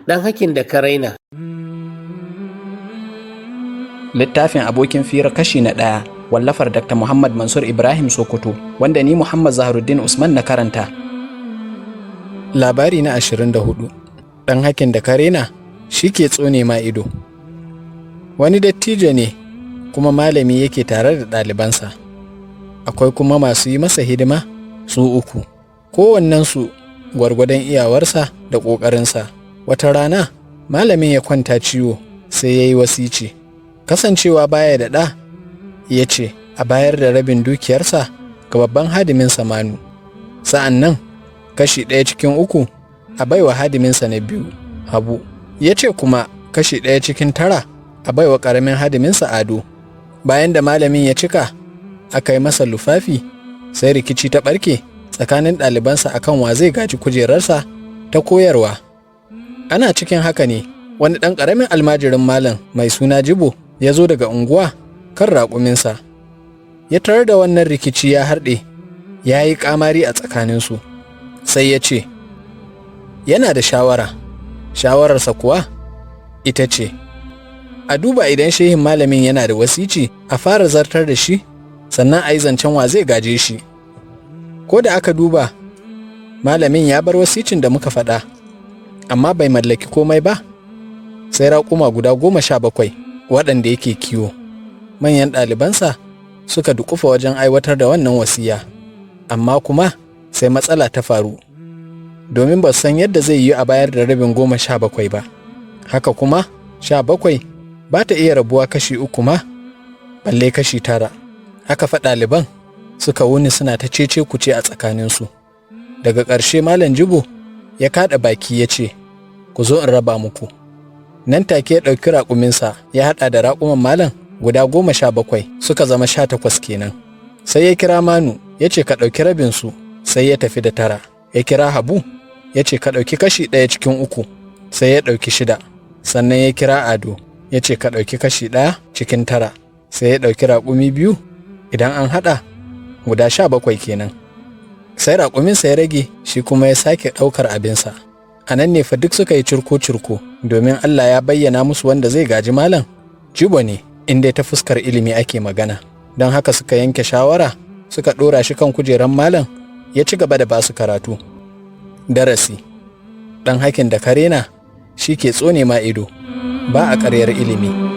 ɗan hakin da ka raina. Littafin abokin fira kashi na 1, wallafar Dr. Muhammad Mansur Ibrahim Sokoto, wanda ni Muhammad Zaharuddin Usman na karanta. Labari na 24. Ɗan hakin da ka raina shi ke tsone ma ido. Wani dattijo ne kuma malami yake tare da ɗalibansa. Akwai kuma masu yi masa hidima su 3, kowannensu gwargwadon iyawarsa da ƙoƙarinsa. Wata rana malamin ya kwanta ciwo sai ya yi wasici. Kasancewa baya da ɗa, ya ce a bayar da rabin dukiyarsa ga babban hadiminsa Manu, sa'an nan kashi 1 cikin 3 a baiwa hadiminsa na 2 Habu, ya ce kuma kashi 1 cikin 9 a baiwa ƙaramin hadiminsa Ado. Bayan da malamin ya cika aka yi masa lufafi, sai rikici ta ɓarke tsakanin ɗalibansa akan wa zai gaji kujerarsa ta koyarwa. Ana cikin haka ne wani ɗan ƙaramin almajirin malam mai suna Jibo ya zo daga unguwa kan raƙuminsa. Ya tarar da wannan rikici ya harɗe, ya yi ƙamari a tsakaninsu. Sai ya ce, yana da shawara, shawararsa kuwa ita ce, a duba idan shehin malamin yana da wasici a fara zartar da shi, sannan a yi zancen wa zai gaje shi. Ko da aka duba, malamin ya bar wasicin da muka faɗa, amma bai mallaki komai ba, sai raƙuma guda 17 waɗanda yake kiwo. Manyan ɗalibansa suka duƙufa wajen aiwatar da wannan wasiya, amma kuma sai matsala ta faru, domin ba san yadda zai yi a bayar da rabin 17 ba. Haka kuma 17 ba ta iya rabuwa kashi 3 ma, balle kashi 9. Haka fa ɗaliban suka wuni suna ta cece kuce a tsakaninsu. Daga ƙarshe Malam Jibo ya kaɗa baki ya ce, ku zo in raba muku. Nan take ya ɗauki raƙuminsa ya haɗa da raƙuman malam guda 17 suka zama 18 kenan. Sai ya kira Manu ya ce ka ɗauki rabinsu, sai ya tafi da 9. Ya kira Habu ya ce ka ɗauki kashi 1 cikin 3, sai ya ɗauki 6. Sannan ya kira Ado ya ce ka ɗauki kashi 1 cikin 9, sai ya ɗauki raƙumi 2. Idan an haɗa guda 17 kenan. Sai raƙuminsa ya rage, shi kuma ya sake ɗaukar abinsa. A nan ne fa duk suka yi cirko-cirko, domin Allah ya bayyana musu wanda zai gaji malam Jibo ne, inda ta fuskar ilimi ake magana. Don haka suka yanke shawara, suka ɗora shi kan kujeran malam ya ci gaba da basu karatu. Darasi: ɗan hakin da ka raina shi ke tsone ma ido, ba a ƙaryar ilimi.